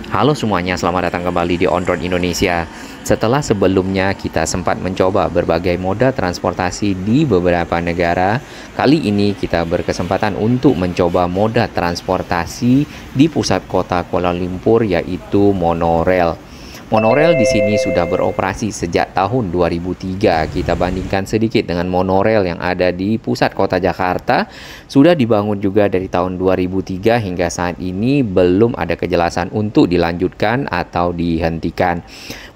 Halo semuanya, selamat datang kembali di On Road Indonesia. Setelah sebelumnya kita sempat mencoba berbagai moda transportasi di beberapa negara, kali ini kita berkesempatan untuk mencoba moda transportasi di pusat kota Kuala Lumpur, yaitu monorail. Monorail di sini sudah beroperasi sejak tahun 2003. Kita bandingkan sedikit dengan monorail yang ada di pusat kota Jakarta. Sudah dibangun juga dari tahun 2003 hingga saat ini belum ada kejelasan untuk dilanjutkan atau dihentikan.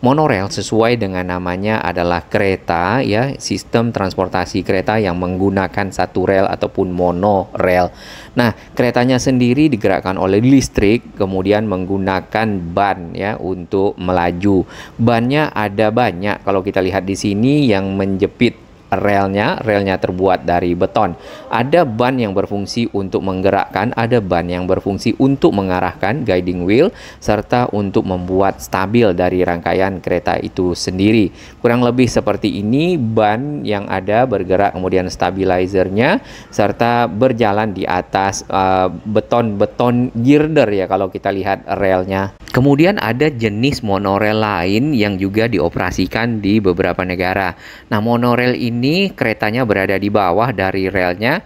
Monorail sesuai dengan namanya adalah kereta, ya, sistem transportasi kereta yang menggunakan satu rel ataupun monorail. Nah, keretanya sendiri digerakkan oleh listrik, kemudian menggunakan ban, ya, untuk melaju. Bannya ada banyak kalau kita lihat di sini yang menjepit relnya terbuat dari beton. Ada ban yang berfungsi untuk menggerakkan, ada ban yang berfungsi untuk mengarahkan guiding wheel, serta untuk membuat stabil dari rangkaian kereta itu sendiri. Kurang lebih seperti ini ban yang ada bergerak, kemudian stabilizernya, serta berjalan di atas beton girder, ya, kalau kita lihat relnya. Kemudian ada jenis monorail lain yang juga dioperasikan di beberapa negara. Nah, monorail ini keretanya berada di bawah dari relnya,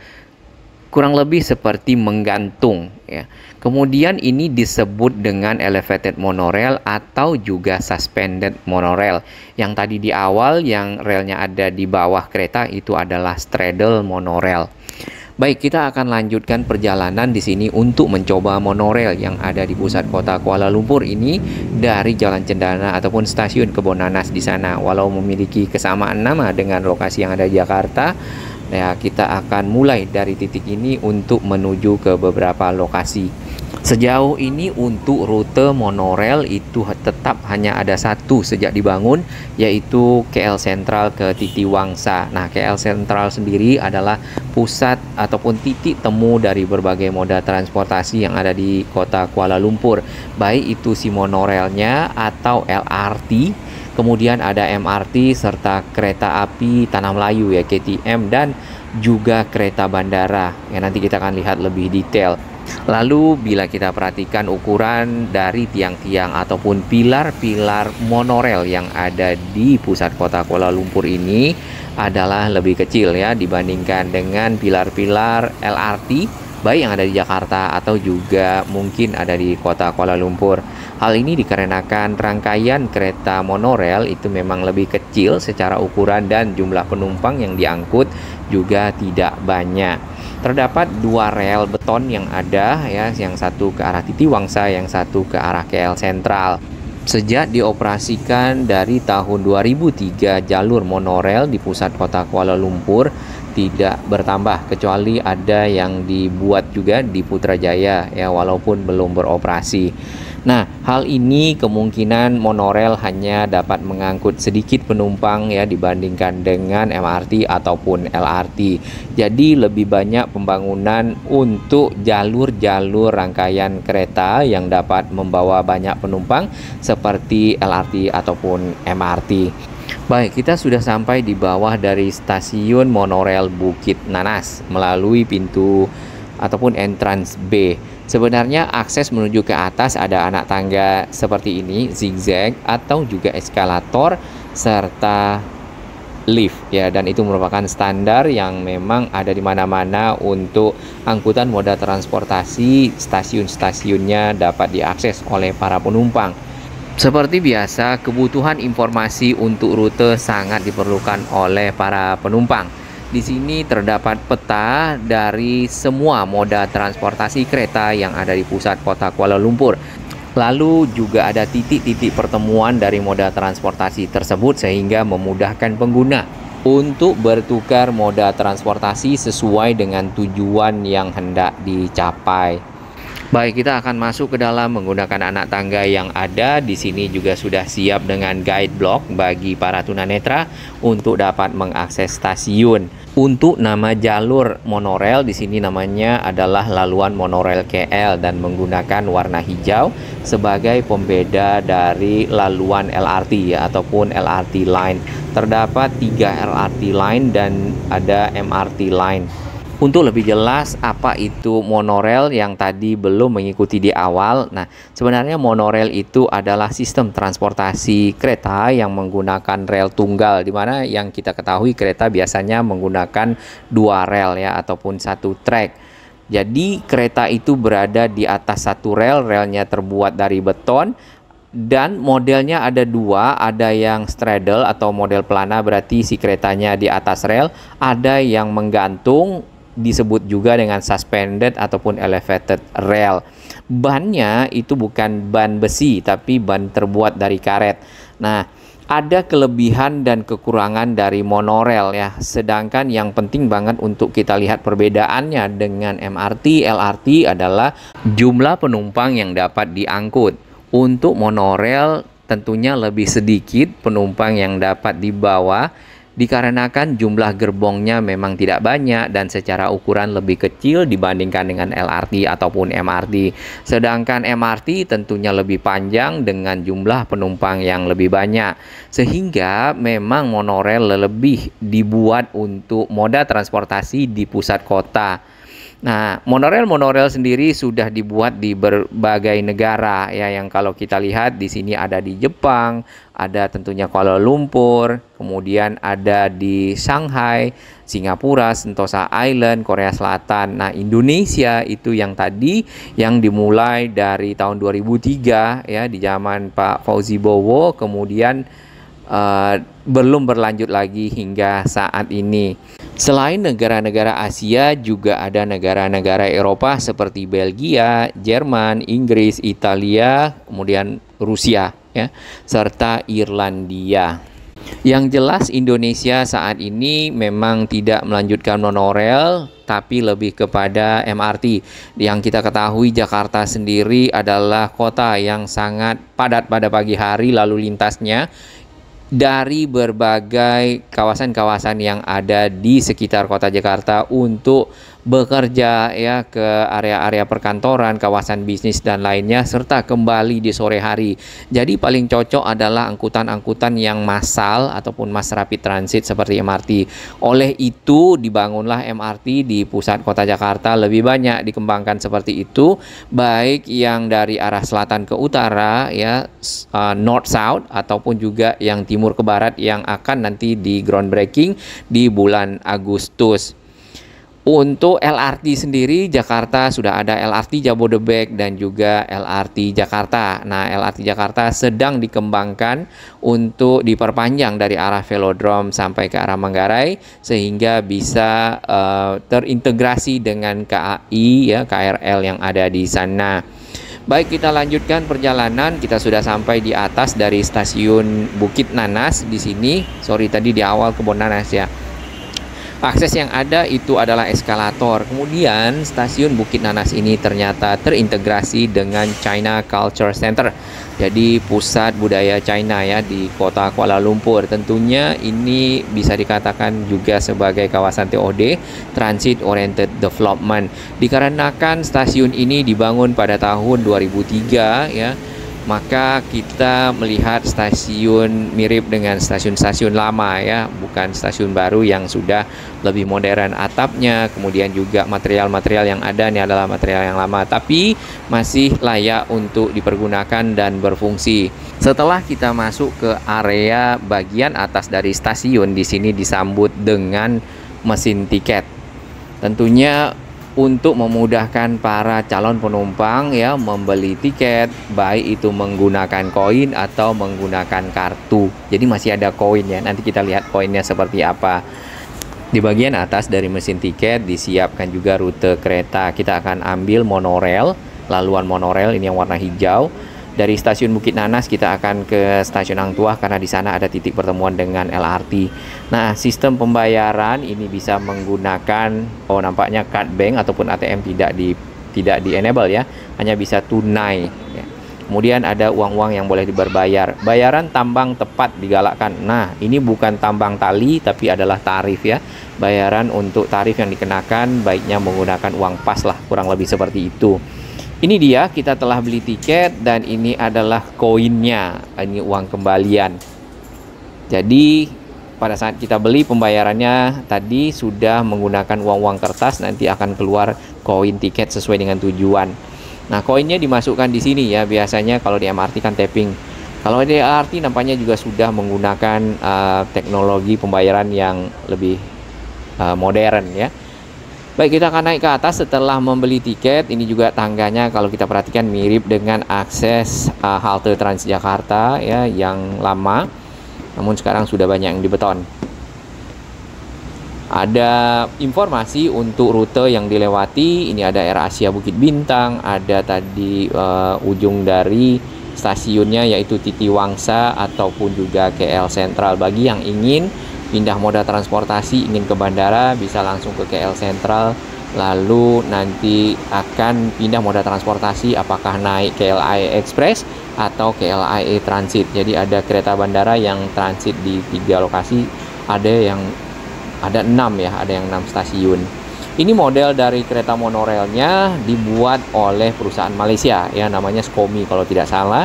kurang lebih seperti menggantung, ya. Kemudian ini disebut dengan elevated monorail atau juga suspended monorail. Yang tadi di awal yang relnya ada di bawah kereta itu adalah straddle monorail. Baik, kita akan lanjutkan perjalanan di sini untuk mencoba monorail yang ada di pusat kota Kuala Lumpur ini dari Jalan Cendana ataupun stasiun Kebonanas di sana. Walau memiliki kesamaan nama dengan lokasi yang ada di Jakarta, ya, kita akan mulai dari titik ini untuk menuju ke beberapa lokasi. Sejauh ini untuk rute monorail itu tetap hanya ada satu sejak dibangun, yaitu KL Sentral ke Titi Wangsa. Nah, KL Sentral sendiri adalah pusat ataupun titik temu dari berbagai moda transportasi yang ada di kota Kuala Lumpur, baik itu si monorailnya atau LRT. Kemudian ada MRT serta kereta api Tanah Melayu, ya, KTM, dan juga kereta bandara yang nanti kita akan lihat lebih detail. Lalu bila kita perhatikan ukuran dari tiang-tiang ataupun pilar-pilar monorail yang ada di pusat kota Kuala Lumpur ini adalah lebih kecil, ya, dibandingkan dengan pilar-pilar LRT baik yang ada di Jakarta atau juga mungkin ada di kota Kuala Lumpur. Hal ini dikarenakan rangkaian kereta monorail itu memang lebih kecil secara ukuran dan jumlah penumpang yang diangkut juga tidak banyak. Terdapat dua rel beton yang ada, ya, yang satu ke arah Titi Wangsa, yang satu ke arah KL Sentral. Sejak dioperasikan dari tahun 2003, jalur monorail di pusat kota Kuala Lumpur tidak bertambah, kecuali ada yang dibuat juga di Putrajaya, ya, walaupun belum beroperasi. Nah, hal ini kemungkinan monorail hanya dapat mengangkut sedikit penumpang, ya, dibandingkan dengan MRT ataupun LRT. Jadi lebih banyak pembangunan untuk jalur-jalur rangkaian kereta yang dapat membawa banyak penumpang seperti LRT ataupun MRT. Baik, kita sudah sampai di bawah dari stasiun monorail Bukit Nanas melalui pintu ataupun entrance B. Sebenarnya akses menuju ke atas ada anak tangga seperti ini, zigzag, atau juga eskalator serta lift, ya, dan itu merupakan standar yang memang ada di mana-mana untuk angkutan moda transportasi. Stasiun-stasiunnya dapat diakses oleh para penumpang. Seperti biasa, kebutuhan informasi untuk rute sangat diperlukan oleh para penumpang. Di sini terdapat peta dari semua moda transportasi kereta yang ada di pusat kota Kuala Lumpur. Lalu juga ada titik-titik pertemuan dari moda transportasi tersebut sehingga memudahkan pengguna untuk bertukar moda transportasi sesuai dengan tujuan yang hendak dicapai. Baik, kita akan masuk ke dalam menggunakan anak tangga yang ada di sini. Juga sudah siap dengan guide block bagi para tunanetra untuk dapat mengakses stasiun. Untuk nama jalur monorail di sini namanya adalah laluan monorail KL dan menggunakan warna hijau sebagai pembeda dari laluan LRT, ya, ataupun LRT line. Terdapat 3 LRT line dan ada MRT line. Untuk lebih jelas apa itu monorail yang tadi belum mengikuti di awal. Nah, sebenarnya monorail itu adalah sistem transportasi kereta yang menggunakan rel tunggal, di mana yang kita ketahui kereta biasanya menggunakan 2 rel ya, ataupun 1 trek. Jadi kereta itu berada di atas 1 rel, relnya terbuat dari beton, dan modelnya ada 2, ada yang straddle atau model pelana, berarti si keretanya di atas rel, ada yang menggantung, disebut juga dengan suspended ataupun elevated rail. Bannya itu bukan ban besi, tapi ban terbuat dari karet. Nah, ada kelebihan dan kekurangan dari monorail ya. Sedangkan yang penting banget untuk kita lihat perbedaannya dengan MRT, LRT adalah jumlah penumpang yang dapat diangkut. Untuk monorail tentunya lebih sedikit penumpang yang dapat dibawa, dikarenakan jumlah gerbongnya memang tidak banyak dan secara ukuran lebih kecil dibandingkan dengan LRT ataupun MRT. Sedangkan MRT tentunya lebih panjang dengan jumlah penumpang yang lebih banyak. Sehingga memang monorail lebih dibuat untuk moda transportasi di pusat kota. Nah, monorail sendiri sudah dibuat di berbagai negara ya, yang kalau kita lihat di sini ada di Jepang, ada tentunya Kuala Lumpur, kemudian ada di Shanghai, Singapura, Sentosa Island, Korea Selatan. Nah, Indonesia itu yang tadi yang dimulai dari tahun 2003 ya, di zaman Pak Fauzi Bowo, kemudian belum berlanjut lagi hingga saat ini. Selain negara-negara Asia, juga ada negara-negara Eropa seperti Belgia, Jerman, Inggris, Italia, kemudian Rusia, ya, serta Irlandia. Yang jelas Indonesia saat ini memang tidak melanjutkan monorail, tapi lebih kepada MRT. Yang kita ketahui Jakarta sendiri adalah kota yang sangat padat pada pagi hari lalu lintasnya, dari berbagai kawasan-kawasan yang ada di sekitar kota Jakarta untuk bekerja ya, ke area-area perkantoran, kawasan bisnis dan lainnya, serta kembali di sore hari. Jadi paling cocok adalah angkutan-angkutan yang massal ataupun mass rapid transit seperti MRT. Oleh itu dibangunlah MRT di pusat kota Jakarta, lebih banyak dikembangkan seperti itu, baik yang dari arah selatan ke utara ya, north south, ataupun juga yang timur ke barat yang akan nanti di groundbreaking di bulan Agustus. Untuk LRT sendiri, Jakarta sudah ada LRT Jabodebek dan juga LRT Jakarta. Nah, LRT Jakarta sedang dikembangkan untuk diperpanjang dari arah Velodrome sampai ke arah Manggarai, sehingga bisa terintegrasi dengan KAI ya, KRL yang ada di sana. Baik, kita lanjutkan perjalanan. Kita sudah sampai di atas dari stasiun Bukit Nanas di sini. Sorry, tadi di awal Kebon Nanas ya. Akses yang ada itu adalah eskalator. Kemudian stasiun Bukit Nanas ini ternyata terintegrasi dengan China Culture Center. Jadi pusat budaya China ya di kota Kuala Lumpur. Tentunya ini bisa dikatakan juga sebagai kawasan TOD, Transit Oriented Development. Dikarenakan stasiun ini dibangun pada tahun 2003 ya, maka kita melihat stasiun mirip dengan stasiun-stasiun lama ya, bukan stasiun baru yang sudah lebih modern atapnya, kemudian juga material-material yang ada ini adalah material yang lama, tapi masih layak untuk dipergunakan dan berfungsi. Setelah kita masuk ke area bagian atas dari stasiun, di sini disambut dengan mesin tiket. Tentunya untuk memudahkan para calon penumpang ya membeli tiket, baik itu menggunakan koin atau menggunakan kartu. Jadi masih ada koin ya, nanti kita lihat koinnya seperti apa. Di bagian atas dari mesin tiket disiapkan juga rute kereta. Kita akan ambil monorail, laluan monorail ini yang warna hijau. Dari stasiun Bukit Nanas kita akan ke stasiun Hang Tuah karena di sana ada titik pertemuan dengan LRT. Nah, sistem pembayaran ini bisa menggunakan nampaknya card bank ataupun ATM tidak di enable ya, hanya bisa tunai ya. Kemudian ada uang-uang yang boleh diberbayar. Bayaran tambang tepat digalakkan. Nah, ini bukan tambang tali tapi adalah tarif ya. Bayaran untuk tarif yang dikenakan baiknya menggunakan uang pas lah, kurang lebih seperti itu. Ini dia, kita telah beli tiket dan ini adalah koinnya, ini uang kembalian. Jadi pada saat kita beli pembayarannya tadi sudah menggunakan uang-uang kertas, nanti akan keluar koin tiket sesuai dengan tujuan. Nah, koinnya dimasukkan di sini ya, biasanya kalau di MRT kan tapping. Kalau di LRT nampaknya juga sudah menggunakan teknologi pembayaran yang lebih modern ya. Baik, kita akan naik ke atas setelah membeli tiket. Ini juga tangganya kalau kita perhatikan mirip dengan akses halte Transjakarta ya, yang lama. Namun sekarang sudah banyak yang dibeton. Ada informasi untuk rute yang dilewati. Ini ada AirAsia Bukit Bintang, ada tadi ujung dari stasiunnya yaitu Titi Wangsa ataupun juga KL Sentral. Bagi yang ingin pindah moda transportasi, ingin ke bandara, bisa langsung ke KL Sentral, lalu nanti akan pindah moda transportasi apakah naik KLIA Express atau KLIA Transit. Jadi ada kereta bandara yang transit di 3 lokasi, ada 6 ya, ada yang 6 stasiun. Ini model dari kereta monorelnya dibuat oleh perusahaan Malaysia ya, namanya Skomi kalau tidak salah,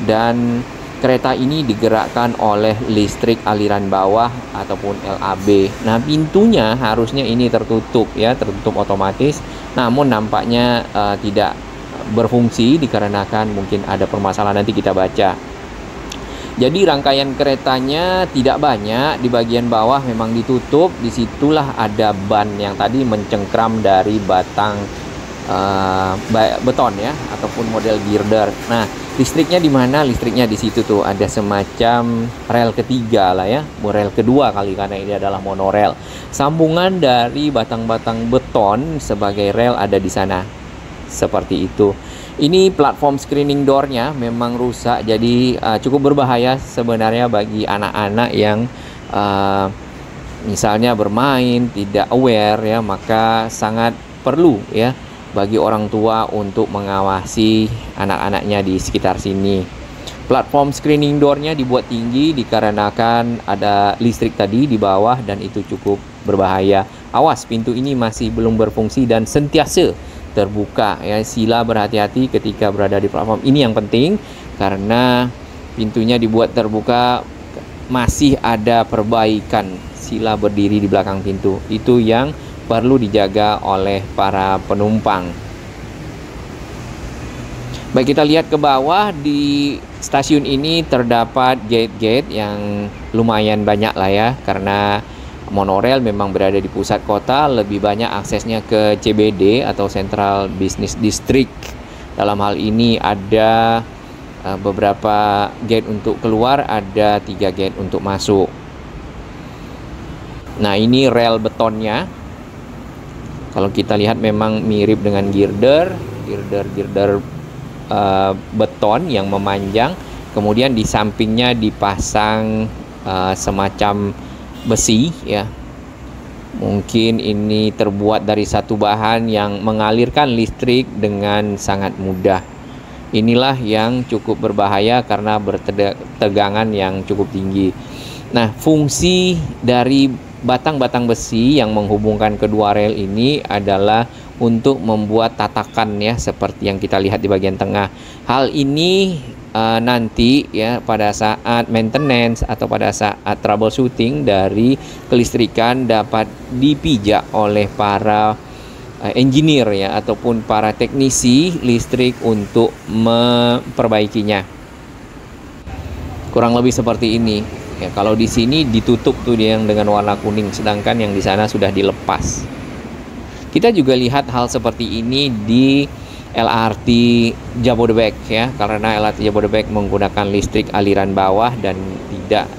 dan kereta ini digerakkan oleh listrik aliran bawah ataupun LAB. Nah, pintunya harusnya ini tertutup ya, tertutup otomatis. Namun nampaknya tidak berfungsi dikarenakan mungkin ada permasalahan, nanti kita baca. Jadi rangkaian keretanya tidak banyak, di bagian bawah memang ditutup. Disitulah ada ban yang tadi mencengkram dari batang beton ya, ataupun model girder. Nah, listriknya di mana? Listriknya di situ tuh, ada semacam rel ketiga lah ya, rel kedua kali karena ini adalah monorel. Sambungan dari batang-batang beton sebagai rel ada di sana. Seperti itu. Ini platform screening door-nya memang rusak, jadi cukup berbahaya sebenarnya bagi anak-anak yang misalnya bermain tidak aware ya, maka sangat perlu ya bagi orang tua untuk mengawasi anak-anaknya di sekitar sini. Platform screening door-nya dibuat tinggi dikarenakan ada listrik tadi di bawah dan itu cukup berbahaya. Awas, pintu ini masih belum berfungsi dan sentiasa terbuka ya. Sila berhati-hati ketika berada di platform. Ini yang penting karena pintunya dibuat terbuka, masih ada perbaikan. Sila berdiri di belakang pintu. Itu yang perlu dijaga oleh para penumpang. Baik, kita lihat ke bawah. Di stasiun ini terdapat gate-gate yang lumayan banyak lah ya, karena monorail memang berada di pusat kota, lebih banyak aksesnya ke CBD atau Central Business District. Dalam hal ini ada beberapa gate untuk keluar, ada 3 gate untuk masuk. Nah, ini rel betonnya. Kalau kita lihat memang mirip dengan girder beton yang memanjang. Kemudian di sampingnya dipasang semacam besi ya. Mungkin ini terbuat dari satu bahan yang mengalirkan listrik dengan sangat mudah. Inilah yang cukup berbahaya karena bertegangan yang cukup tinggi. Nah, fungsi dari batang-batang besi yang menghubungkan kedua rel ini adalah untuk membuat tatakan ya, seperti yang kita lihat di bagian tengah. Hal ini nanti ya pada saat maintenance atau pada saat troubleshooting dari kelistrikan dapat dipijak oleh para engineer ya, ataupun para teknisi listrik untuk memperbaikinya. Kurang lebih seperti ini. Ya, kalau di sini ditutup tuh dia yang dengan warna kuning, sedangkan yang di sana sudah dilepas. Kita juga lihat hal seperti ini di LRT Jabodebek ya, karena LRT Jabodebek menggunakan listrik aliran bawah dan tidak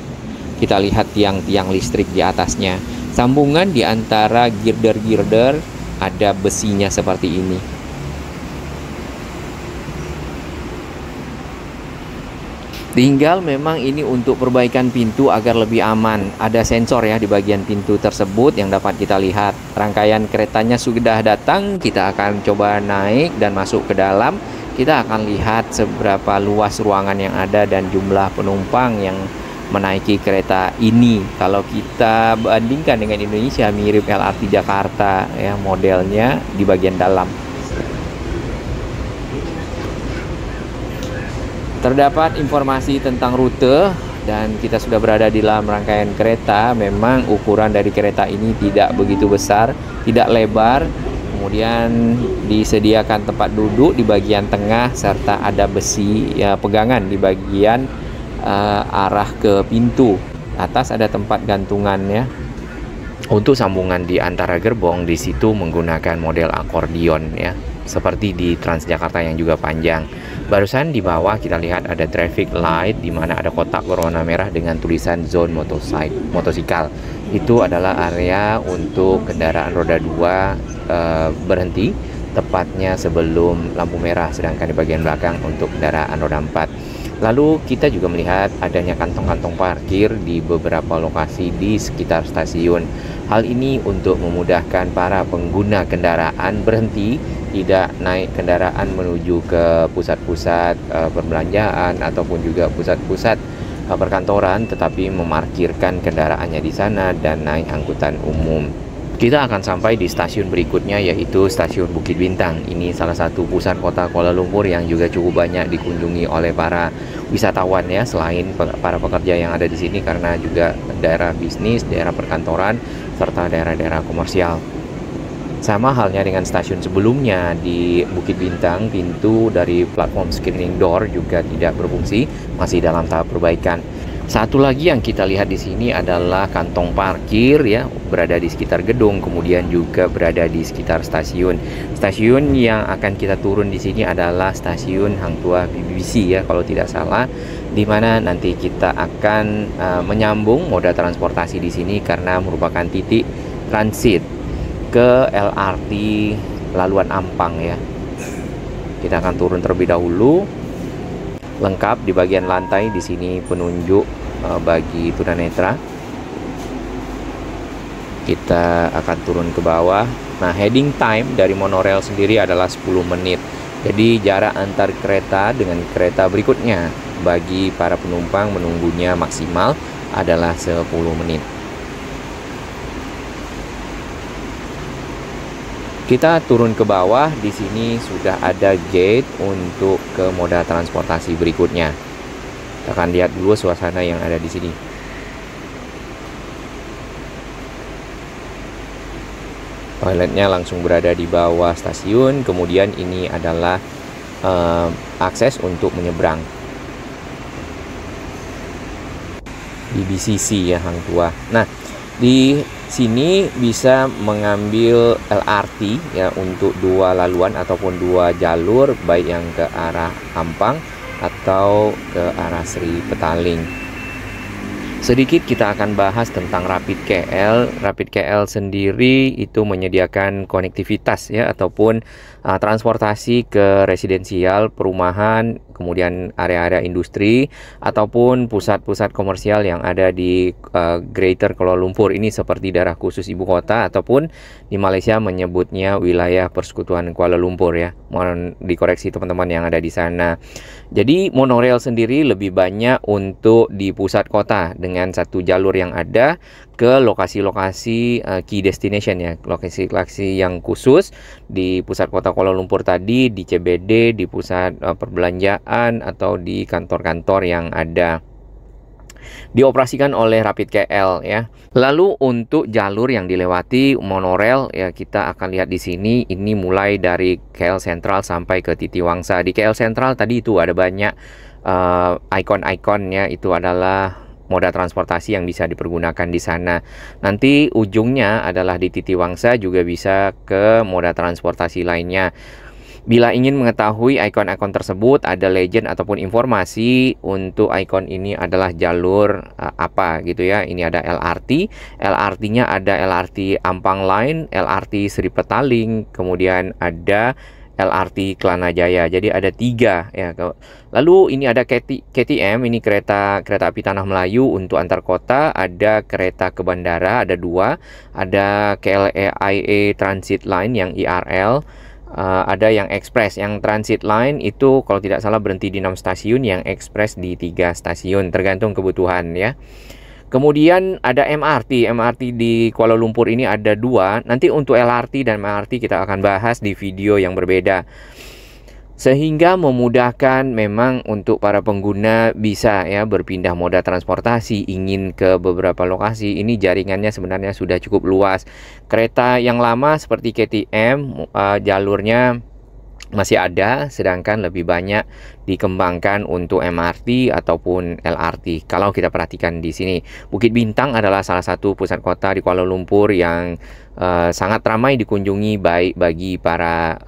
kita lihat tiang-tiang listrik di atasnya. Sambungan di antara girder-girder ada besinya seperti ini. Tinggal memang ini untuk perbaikan pintu agar lebih aman. Ada sensor ya di bagian pintu tersebut yang dapat kita lihat. Rangkaian keretanya sudah datang. Kita akan coba naik dan masuk ke dalam. Kita akan lihat seberapa luas ruangan yang ada dan jumlah penumpang yang menaiki kereta ini. Kalau kita bandingkan dengan Indonesia, mirip LRT Jakarta ya modelnya di bagian dalam. Terdapat informasi tentang rute dan kita sudah berada di dalam rangkaian kereta. Memang ukuran dari kereta ini tidak begitu besar, tidak lebar. Kemudian disediakan tempat duduk di bagian tengah serta ada besi ya pegangan di bagian arah ke pintu. Atas ada tempat gantungannya. Untuk sambungan di antara gerbong di situ menggunakan model akordion ya, seperti di Transjakarta yang juga panjang. Barusan di bawah kita lihat ada traffic light di mana ada kotak berwarna merah dengan tulisan zone motosikal. Itu adalah area untuk kendaraan roda 2 berhenti tepatnya sebelum lampu merah, sedangkan di bagian belakang untuk kendaraan roda 4. Lalu kita juga melihat adanya kantong-kantong parkir di beberapa lokasi di sekitar stasiun. Hal ini untuk memudahkan para pengguna kendaraan berhenti, tidak naik kendaraan menuju ke pusat-pusat perbelanjaan ataupun juga pusat-pusat perkantoran, tetapi memarkirkan kendaraannya di sana dan naik angkutan umum. Kita akan sampai di stasiun berikutnya, yaitu stasiun Bukit Bintang. Ini salah satu pusat kota Kuala Lumpur yang juga cukup banyak dikunjungi oleh para wisatawan ya, selain para pekerja yang ada di sini, karena juga daerah bisnis, daerah perkantoran, serta daerah-daerah komersial. Sama halnya dengan stasiun sebelumnya di Bukit Bintang, pintu dari platform screening door juga tidak berfungsi, masih dalam tahap perbaikan. Satu lagi yang kita lihat di sini adalah kantong parkir ya, berada di sekitar gedung, kemudian juga berada di sekitar stasiun. Stasiun yang akan kita turun di sini adalah stasiun Hang Tuah BBC ya, kalau tidak salah, di mana nanti kita akan menyambung moda transportasi di sini karena merupakan titik transit ke LRT Laluan Ampang ya. Kita akan turun terlebih dahulu. Lengkap di bagian lantai di sini penunjuk bagi tunanetra. Kita akan turun ke bawah. Nah, heading time dari monorail sendiri adalah 10 menit. Jadi jarak antar kereta dengan kereta berikutnya bagi para penumpang menunggunya maksimal adalah 10 menit. Kita turun ke bawah, di sini sudah ada gate untuk ke moda transportasi berikutnya. Kita akan lihat dulu suasana yang ada di sini. Toiletnya langsung berada di bawah stasiun, kemudian ini adalah akses untuk menyeberang. Di BCC ya, Hang Tuah. Nah, di sini bisa mengambil LRT ya untuk 2 laluan ataupun 2 jalur, baik yang ke arah Ampang atau ke arah Sri Petaling. Sedikit kita akan bahas tentang Rapid KL. Rapid KL sendiri itu menyediakan konektivitas ya, ataupun transportasi ke residensial, perumahan, kemudian area-area industri ataupun pusat-pusat komersial yang ada di Greater Kuala Lumpur. Ini seperti daerah khusus ibu kota ataupun di Malaysia menyebutnya wilayah persekutuan Kuala Lumpur ya. Mohon dikoreksi teman-teman yang ada di sana. Jadi monorail sendiri lebih banyak untuk di pusat kota dengan satu jalur yang ada ke lokasi-lokasi key destination ya, lokasi-lokasi yang khusus di pusat kota Kuala Lumpur tadi, di CBD, di pusat perbelanjaan atau di kantor-kantor yang ada. Dioperasikan oleh Rapid KL ya. Lalu untuk jalur yang dilewati monorail ya, kita akan lihat di sini, ini mulai dari KL Sentral sampai ke Titi Wangsa. Di KL Sentral tadi itu ada banyak ikon-ikonnya, itu adalah moda transportasi yang bisa dipergunakan di sana. Nanti ujungnya adalah di Titi Wangsa juga bisa ke moda transportasi lainnya. Bila ingin mengetahui ikon-ikon tersebut, ada legend ataupun informasi untuk ikon ini adalah jalur apa gitu ya. Ini ada LRT, LRT-nya ada LRT Ampang Line, LRT Sri Petaling, kemudian ada LRT Kelana Jaya. Jadi ada 3 ya. Lalu ini ada KTM, ini kereta api tanah Melayu untuk antar kota. Ada kereta ke bandara, ada 2. Ada KLIA Transit Line yang IRL. Ada yang ekspres, yang transit line itu kalau tidak salah berhenti di 6 stasiun, yang ekspres di 3 stasiun, tergantung kebutuhan ya. Kemudian ada MRT di Kuala Lumpur ini ada 2. Nanti untuk LRT dan MRT kita akan bahas di video yang berbeda. Sehingga memudahkan memang untuk para pengguna bisa ya berpindah moda transportasi ingin ke beberapa lokasi. Ini jaringannya sebenarnya sudah cukup luas. Kereta yang lama seperti KTM jalurnya masih ada, sedangkan lebih banyak dikembangkan untuk MRT ataupun LRT. Kalau kita perhatikan di sini, Bukit Bintang adalah salah satu pusat kota di Kuala Lumpur yang sangat ramai dikunjungi, baik bagi para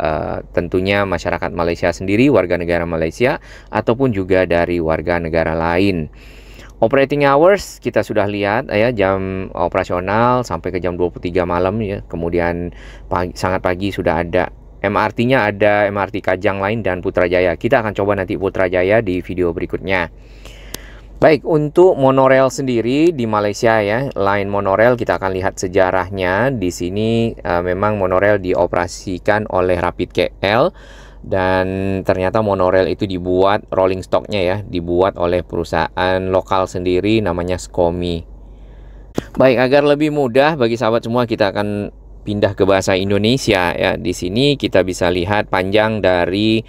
tentunya masyarakat Malaysia sendiri, warga negara Malaysia, ataupun juga dari warga negara lain. Operating hours kita sudah lihat ya, jam operasional sampai ke jam 23 malam ya. Kemudian sangat pagi sudah ada MRT-nya, ada MRT Kajang Line dan Putrajaya. Kita akan coba nanti Putrajaya di video berikutnya. Baik, untuk monorail sendiri di Malaysia ya, line monorail kita akan lihat sejarahnya. Di sini memang monorail dioperasikan oleh Rapid KL, dan ternyata monorail itu dibuat rolling stocknya ya, dibuat oleh perusahaan lokal sendiri namanya Skomi. Baik, agar lebih mudah bagi sahabat semua, kita akan pindah ke bahasa Indonesia ya. Di sini kita bisa lihat panjang dari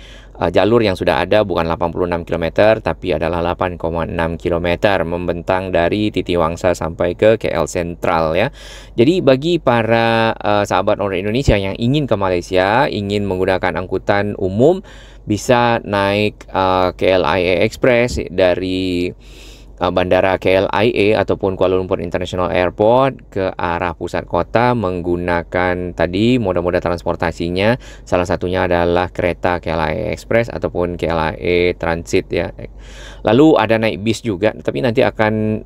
jalur yang sudah ada bukan 86 km tapi adalah 8,6 km membentang dari Titiwangsa sampai ke KL Sentral ya. Jadi bagi para sahabat orang Indonesia yang ingin ke Malaysia, ingin menggunakan angkutan umum, bisa naik KLIA Express dari Bandara KLIA ataupun Kuala Lumpur International Airport ke arah pusat kota menggunakan tadi moda-moda transportasinya. Salah satunya adalah kereta KLIA Express ataupun KLIA Transit ya. Lalu ada naik bis juga, tapi nanti akan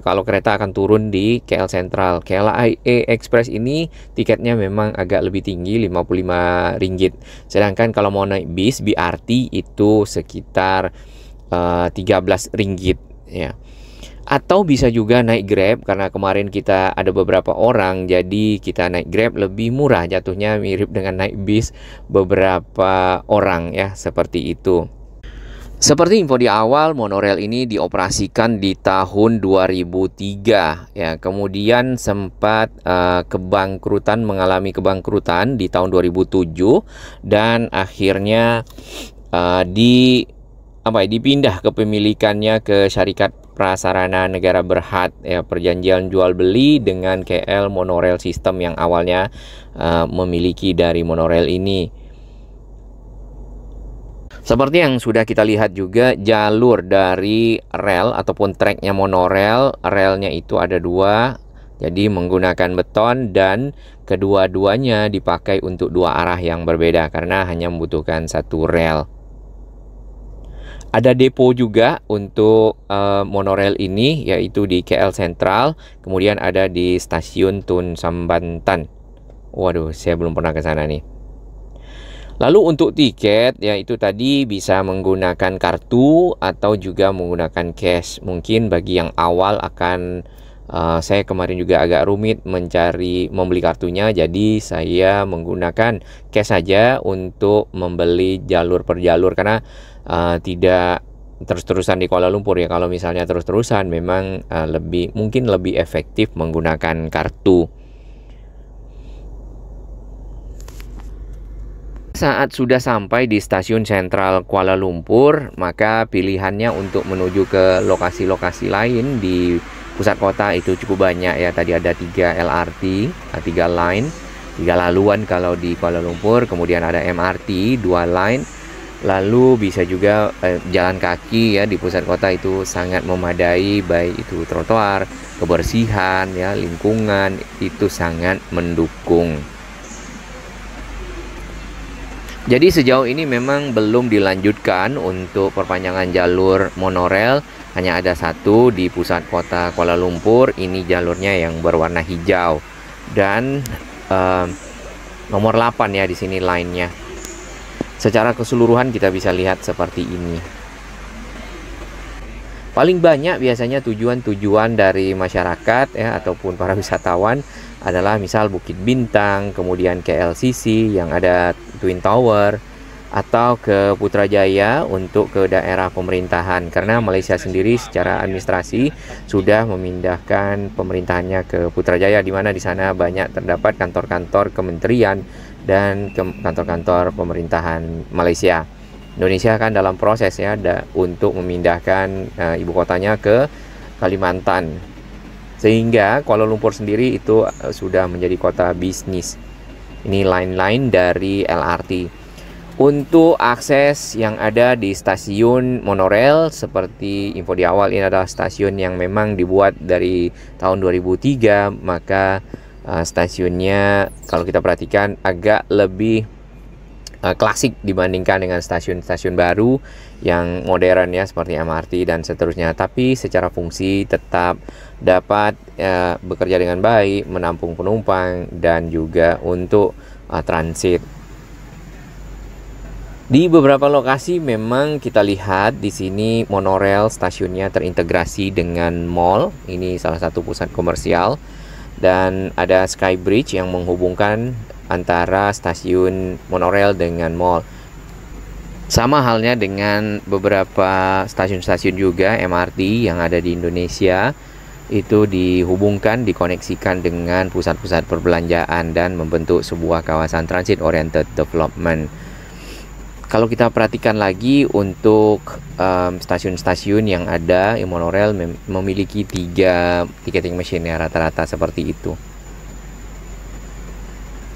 kalau kereta akan turun di KL Sentral. KLIA Express ini tiketnya memang agak lebih tinggi, RM55. Sedangkan kalau mau naik bis BRT itu sekitar RM13 ya. Atau bisa juga naik Grab, karena kemarin kita ada beberapa orang, jadi kita naik Grab lebih murah, jatuhnya mirip dengan naik bis beberapa orang ya, seperti itu. Seperti info di awal, monorail ini dioperasikan di tahun 2003 ya. Kemudian sempat mengalami kebangkrutan di tahun 2007 dan akhirnya dipindah kepemilikannya ke Syarikat Prasarana Negara Berhad ya, perjanjian jual beli dengan KL Monorail System yang awalnya memiliki dari monorail ini. Seperti yang sudah kita lihat juga, jalur dari rel ataupun treknya monorail, relnya itu ada dua, jadi menggunakan beton dan kedua-duanya dipakai untuk dua arah yang berbeda karena hanya membutuhkan satu rel. Ada depo juga untuk monorail ini, yaitu di KL Sentral, kemudian ada di stasiun Tun Sambatan. Waduh, saya belum pernah ke sana nih. Lalu untuk tiket, yaitu tadi bisa menggunakan kartu atau juga menggunakan cash. Mungkin bagi yang awal akan saya kemarin juga agak rumit membeli kartunya, jadi saya menggunakan cash saja untuk membeli jalur per jalur karena tidak terus-terusan di Kuala Lumpur ya. Kalau misalnya terus-terusan memang mungkin lebih efektif menggunakan kartu. Saat sudah sampai di stasiun sentral Kuala Lumpur, maka pilihannya untuk menuju ke lokasi-lokasi lain di pusat kota itu cukup banyak ya. Tadi ada 3 LRT, 3 line, 3 laluan kalau di Kuala Lumpur, kemudian ada MRT 2 line. Lalu bisa juga jalan kaki ya, di pusat kota itu sangat memadai, baik itu trotoar, kebersihan ya, lingkungan itu sangat mendukung. Jadi sejauh ini memang belum dilanjutkan untuk perpanjangan jalur monorail, hanya ada satu di pusat kota Kuala Lumpur. Ini jalurnya yang berwarna hijau dan nomor 8 ya di sini line-nya. Secara keseluruhan kita bisa lihat seperti ini. Paling banyak biasanya tujuan-tujuan dari masyarakat ya ataupun para wisatawan adalah misal Bukit Bintang, kemudian ke LCC yang ada Twin Tower, atau ke Putrajaya untuk ke daerah pemerintahan, karena Malaysia sendiri secara administrasi sudah memindahkan pemerintahannya ke Putrajaya, di mana di sana banyak terdapat kantor-kantor kementerian dan kantor-kantor pemerintahan Malaysia. Indonesia kan dalam proses ya untuk memindahkan ibu kotanya ke Kalimantan, sehingga Kuala Lumpur sendiri itu sudah menjadi kota bisnis. Ini line-line dari LRT. Untuk akses yang ada di stasiun monorail, seperti info di awal, ini adalah stasiun yang memang dibuat dari tahun 2003, maka stasiunnya kalau kita perhatikan agak lebih klasik dibandingkan dengan stasiun-stasiun baru yang modern ya, seperti MRT dan seterusnya. Tapi secara fungsi tetap dapat bekerja dengan baik, menampung penumpang dan juga untuk transit. Di beberapa lokasi memang kita lihat di sini monorail stasiunnya terintegrasi dengan mall. Ini salah satu pusat komersial, dan ada Sky Bridge yang menghubungkan antara stasiun monorail dengan mall. Sama halnya dengan beberapa stasiun-stasiun juga MRT yang ada di Indonesia, itu dihubungkan, dikoneksikan dengan pusat-pusat perbelanjaan dan membentuk sebuah kawasan transit oriented development. Kalau kita perhatikan lagi untuk stasiun-stasiun yang ada yang monorail memiliki 3 ticketing machine ya, rata-rata seperti itu.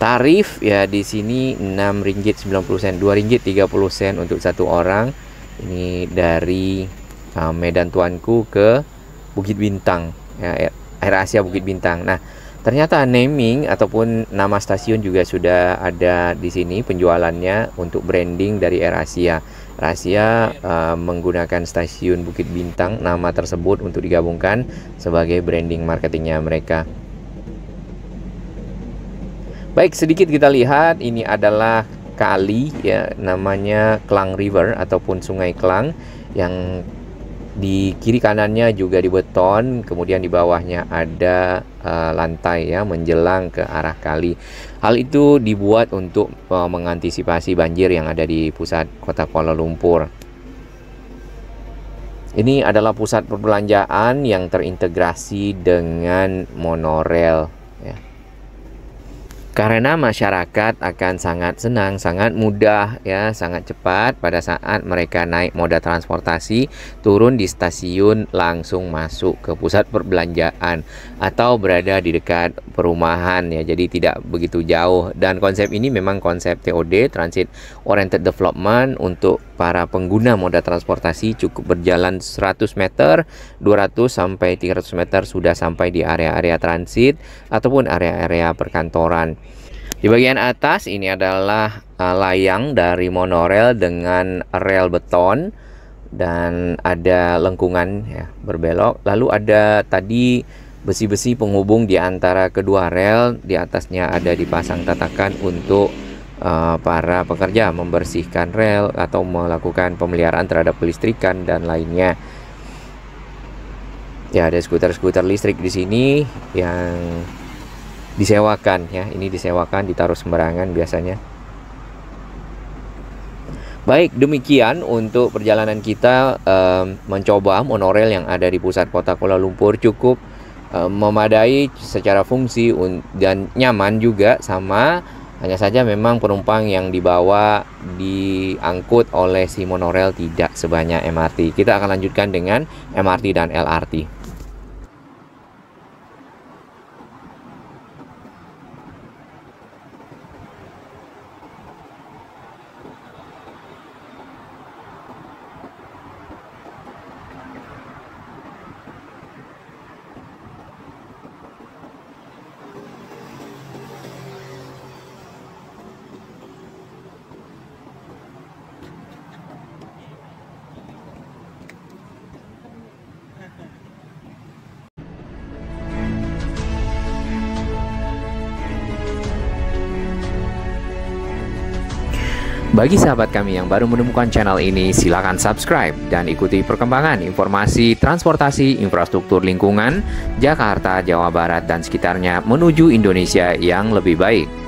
Tarif ya di sini Rp6.90, Rp2.30 untuk satu orang. Ini dari Medan Tuanku ke Bukit Bintang ya, AirAsia Bukit Bintang. Nah, ternyata naming ataupun nama stasiun juga sudah ada di sini penjualannya untuk branding dari AirAsia. AirAsia menggunakan stasiun Bukit Bintang, nama tersebut untuk digabungkan sebagai branding marketingnya mereka. Baik, sedikit kita lihat, ini adalah kali ya, namanya Klang River ataupun Sungai Klang, yang di kiri kanannya juga dibeton, kemudian di bawahnya ada lantai ya, menjelang ke arah kali. Hal itu dibuat untuk mengantisipasi banjir yang ada di pusat kota Kuala Lumpur. Ini adalah pusat perbelanjaan yang terintegrasi dengan monorail ya. Karena masyarakat akan sangat senang, sangat mudah ya, sangat cepat pada saat mereka naik moda transportasi, turun di stasiun langsung masuk ke pusat perbelanjaan atau berada di dekat perumahan ya, jadi tidak begitu jauh. Dan konsep ini memang konsep TOD, Transit Oriented Development. Untuk para pengguna moda transportasi cukup berjalan 100 meter, 200 sampai 300 meter sudah sampai di area-area transit ataupun area-area perkantoran. Di bagian atas ini adalah layang dari monorail dengan rel beton dan ada lengkungan ya, berbelok. Lalu ada tadi besi-besi penghubung di antara kedua rel. Di atasnya ada dipasang tatakan untuk para pekerja membersihkan rel atau melakukan pemeliharaan terhadap kelistrikan dan lainnya. Ya, ada skuter-skuter listrik di sini yang disewakan ya, ini disewakan, ditaruh sembarangan biasanya. Baik, demikian untuk perjalanan kita mencoba monorail yang ada di pusat kota Kuala Lumpur. Cukup memadai secara fungsi dan nyaman juga sama. Hanya saja memang penumpang yang dibawa diangkut oleh si monorail tidak sebanyak MRT. Kita akan lanjutkan dengan MRT dan LRT. Bagi sahabat kami yang baru menemukan channel ini, silakan subscribe dan ikuti perkembangan informasi transportasi, infrastruktur lingkungan, Jakarta, Jawa Barat, dan sekitarnya menuju Indonesia yang lebih baik.